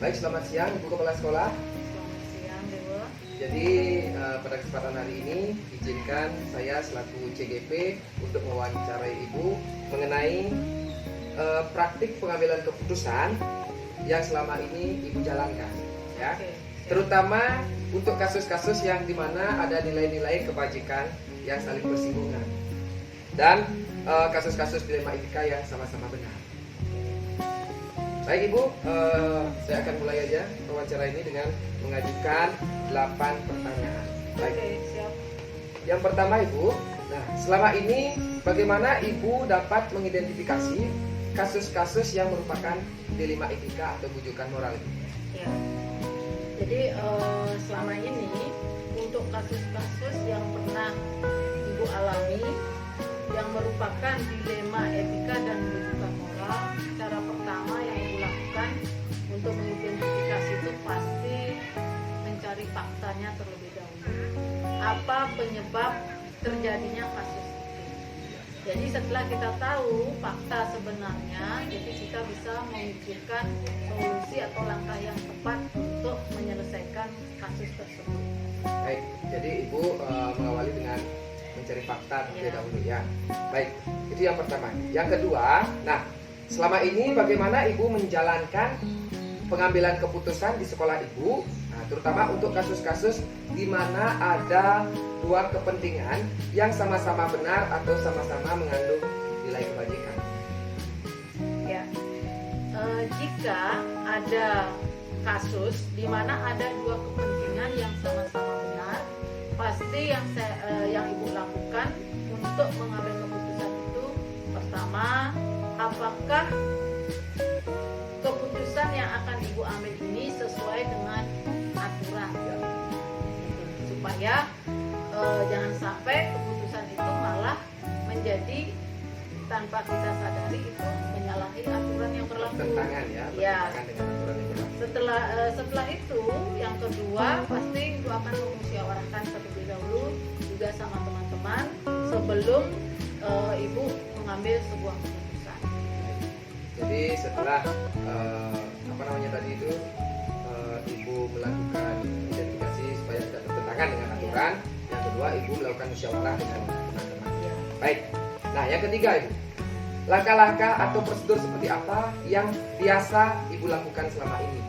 Baik, selamat siang Ibu Kepala Sekolah. Selamat siang, Dewa. Jadi pada kesempatan hari ini izinkan saya selaku CGP untuk mewawancarai Ibu mengenai praktik pengambilan keputusan yang selama ini Ibu jalankan, ya. Oke, Terutama untuk kasus-kasus yang dimana ada nilai-nilai kebajikan yang saling bersinggungan dan kasus-kasus dilema etika yang sama-sama benar. Baik Ibu, saya akan mulai aja wawancara ini dengan mengajukan 8 pertanyaan. Baik. Oke, siap. Yang pertama Ibu, nah selama ini bagaimana Ibu dapat mengidentifikasi kasus-kasus yang merupakan dilema etika atau bujukan moral? Ya. Jadi selama ini untuk kasus-kasus yang pernah Ibu alami yang merupakan dilema etika dan bujukan moral, cara pertama yang Ibu lakukan untuk mengidentifikasi itu pasti mencari faktanya terlebih dahulu. Apa penyebab terjadinya kasus itu? Jadi setelah kita tahu fakta sebenarnya, jadi kita bisa memikirkan solusi atau langkah yang tepat untuk menyelesaikan kasus tersebut. Baik, jadi Ibu mengawali dengan mencari fakta terlebih dahulu ya. Baik, itu yang pertama. Yang kedua, nah selama ini bagaimana Ibu menjalankan pengambilan keputusan di sekolah Ibu, nah, terutama untuk kasus-kasus di mana ada dua kepentingan yang sama-sama benar atau sama-sama mengandung nilai kebajikan. Ya, jika ada kasus di mana ada dua kepentingan yang sama-sama benar, pasti yang Ibu lakukan untuk mengambil keputusan itu, pertama, apakah keputusan yang akan Ibu ambil ini sesuai dengan aturan, supaya jangan sampai keputusan itu malah menjadi tanpa kita sadari itu menyalahi aturan yang berlaku. Bertentangan ya, bertentangan dengan aturan yang berlaku. Setelah itu yang kedua pasti Ibu akan memusyawarahkan terlebih dahulu juga sama teman-teman sebelum Ibu mengambil sebuah keputusan. Jadi setelah apa namanya tadi itu Ibu melakukan identifikasi supaya tidak bertentangan dengan aturan. Yang kedua Ibu melakukan musyawarah dengan teman-teman. Baik. Nah yang ketiga Ibu, langkah-langkah atau prosedur seperti apa yang biasa Ibu lakukan selama ini?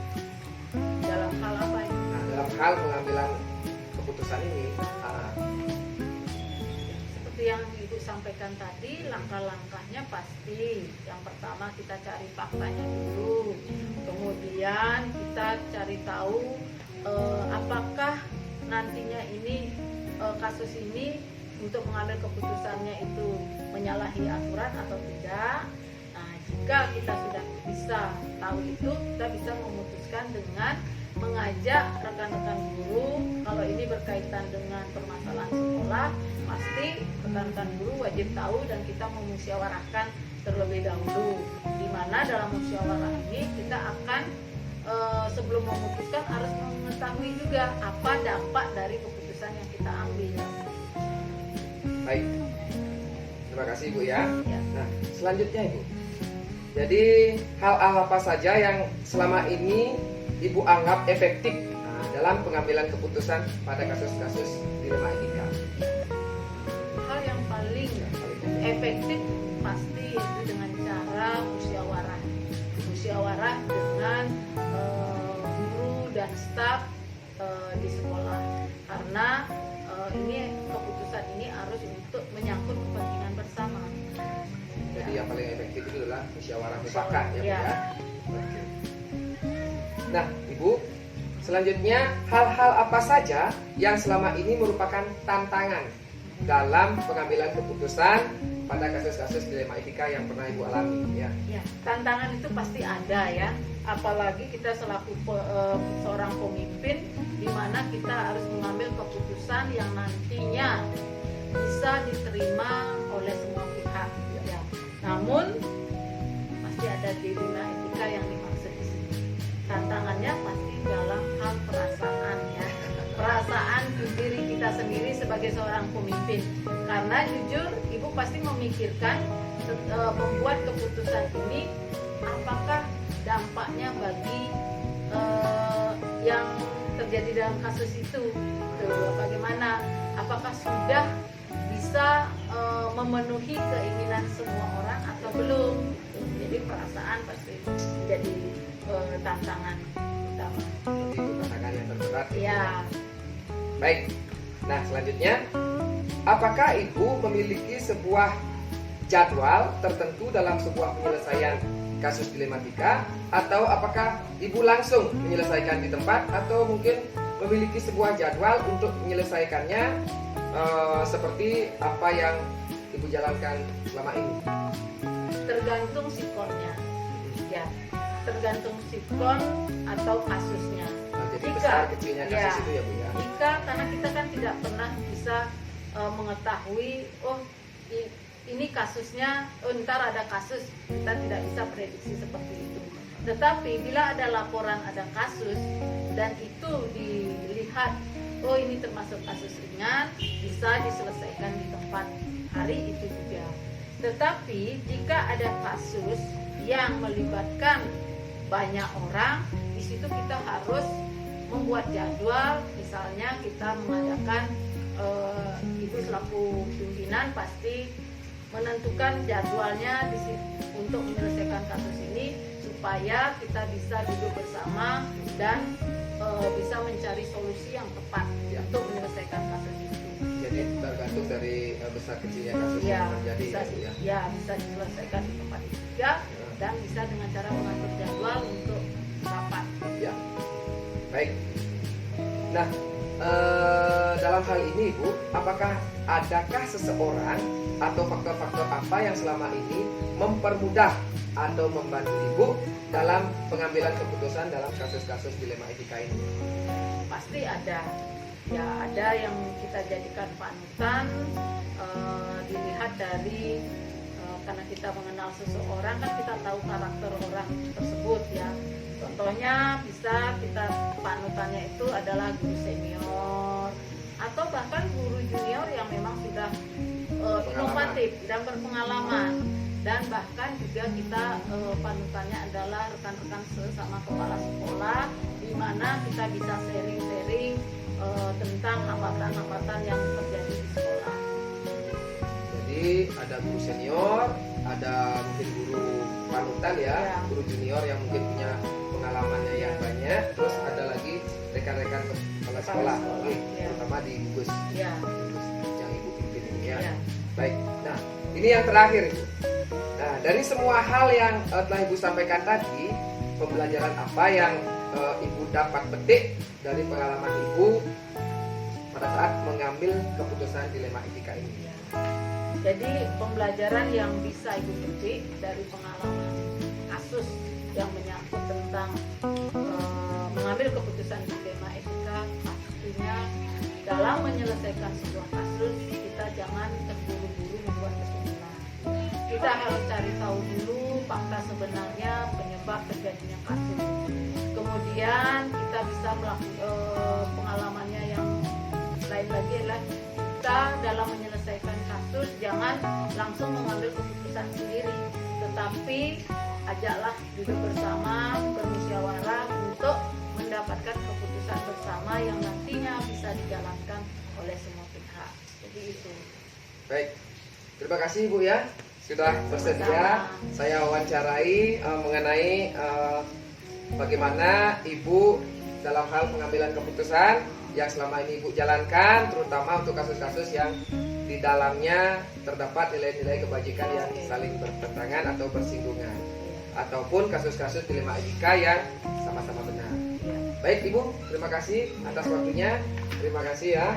Dalam hal apa ini? Nah dalam hal pengambilan keputusan ini, Seperti yang Ibu sampaikan tadi, langkah-langkahnya pasti yang pertama kita cari faktanya dulu, kemudian kita cari tahu apakah nantinya ini kasus ini untuk mengambil keputusannya itu menyalahi aturan atau tidak. Nah, jika kita sudah bisa tahu itu, kita bisa memutuskan dengan mengajak rekan-rekan guru. Kalau ini berkaitan dengan permasalahan sekolah, pasti rekan-rekan guru wajib tahu dan kita memusyawarahkan terlebih dahulu. Di mana dalam musyawarah ini kita akan sebelum memutuskan harus mengetahui juga apa dampak dari keputusan yang kita ambil. baik. Terima kasih Ibu ya. Ya. Nah selanjutnya Ibu, jadi hal-hal apa saja yang selama ini Ibu anggap efektif dalam pengambilan keputusan pada kasus-kasus dilema etika? Hal yang paling efektif pasti itu dengan cara musyawarah dengan guru dan staf di sekolah, karena ini keputusan ini harus untuk menyangkut kepentingan bersama. Jadi yang paling efektif itu adalah musyawarah mufakat ya Bu Ya. ya. Oke. Nah Ibu, selanjutnya hal-hal apa saja yang selama ini merupakan tantangan dalam pengambilan keputusan pada kasus-kasus dilema etika yang pernah Ibu alami ya? Ya, tantangan itu pasti ada ya. Apalagi kita selaku seorang pemimpin, di mana kita harus mengambil keputusan yang nantinya bisa diterima oleh semua pihak. Ya. Namun pasti ada dilema etika yang dimaksud di sini. Tantangannya pasti dalam hal perasaan ya. Perasaan diri kita sendiri sebagai seorang pemimpin. Karena jujur Ibu pasti memikirkan membuat keputusan ini apakah dampaknya bagi di dalam kasus itu. Tuh, bagaimana? Apakah sudah bisa memenuhi keinginan semua orang atau belum? Tuh, jadi perasaan pasti menjadi tantangan utama. Jadi itu tantangan yang terberat. Ya. Baik. Nah, selanjutnya, apakah ibu memiliki sebuah jadwal tertentu dalam sebuah penyelesaian kasus dilematika, atau apakah ibu langsung menyelesaikan di tempat, atau mungkin memiliki sebuah jadwal untuk menyelesaikannya seperti apa yang ibu jalankan selama ini? Tergantung sikonnya, ya, tergantung sikon atau kasusnya. Nah, jadi besar kecilnya kasus itu ya Bu ya. Jika karena kita kan tidak pernah bisa mengetahui, oh ini kasusnya, ntar ada kasus, kita tidak bisa prediksi seperti itu. Tetapi bila ada laporan ada kasus dan itu dilihat, oh ini termasuk kasus ringan, bisa diselesaikan di tempat hari itu juga. Tetapi jika ada kasus yang melibatkan banyak orang, di situ kita harus membuat jadwal. Misalnya kita mengadakan, ibu selaku pimpinan pasti menentukan jadwalnya untuk menyelesaikan kasus ini supaya kita bisa duduk bersama dan bisa mencari solusi yang tepat untuk menyelesaikan kasus itu. Jadi tergantung dari besar kecilnya kasus yang terjadi bisa, ya Bu ya. Ya, bisa diselesaikan di tempat itu juga dan bisa dengan cara mengatur jadwal untuk rapat. Ya. Baik. Nah, dalam hal ini Ibu, apakah adakah seseorang atau faktor-faktor apa yang selama ini mempermudah atau membantu Ibu dalam pengambilan keputusan dalam kasus-kasus dilema etika ini? Pasti ada. Ya, ada yang kita jadikan panutan, dilihat dari karena kita mengenal seseorang kan kita tahu karakter orang tersebut ya. Contohnya bisa kita panutannya itu adalah guru senior atau bahkan guru junior yang memang sudah inovatif dan berpengalaman, dan bahkan juga kita panutannya adalah rekan-rekan sesama kepala sekolah di mana kita bisa sharing-sharing tentang hambatan-hambatan yang terjadi di sekolah. Jadi ada guru senior, ada mungkin guru panutan ya, guru junior yang mungkin punya pengalamannya yang banyak, terus ada lagi rekan-rekan kepala sekolah, terutama di gugus yang Ibu pimpin ini ya. Baik, nah ini yang terakhir Ibu. Nah, dari semua hal yang telah Ibu sampaikan tadi, pembelajaran apa yang Ibu dapat petik dari pengalaman Ibu pada saat mengambil keputusan dilema etika ini? Jadi pembelajaran yang bisa Ibu petik dari pengalaman kasus yang menyangkut tentang mengambil keputusan dilema etika, pastinya dalam menyelesaikan sebuah kasus kita jangan terburu-buru membuat kesimpulan. Kita harus cari tahu dulu fakta sebenarnya penyebab terjadinya kasus. Kemudian kita bisa melakukan pengalamannya yang lain lagi adalah kita dalam menyelesaikan kasus jangan langsung mengambil keputusan sendiri, tetapi ajaklah duduk bersama, bermusyawarah untuk mendapatkan keputusan bersama yang nantinya bisa dijalankan oleh semua pihak. Jadi itu. Baik, terima kasih Ibu ya sudah bersedia saya wawancarai mengenai bagaimana Ibu dalam hal pengambilan keputusan yang selama ini Ibu jalankan, terutama untuk kasus-kasus yang di dalamnya terdapat nilai-nilai kebajikan yang saling bertentangan atau bersinggungan, ataupun kasus-kasus dilema etika yang sama-sama benar. Baik Ibu, terima kasih atas waktunya. Terima kasih ya.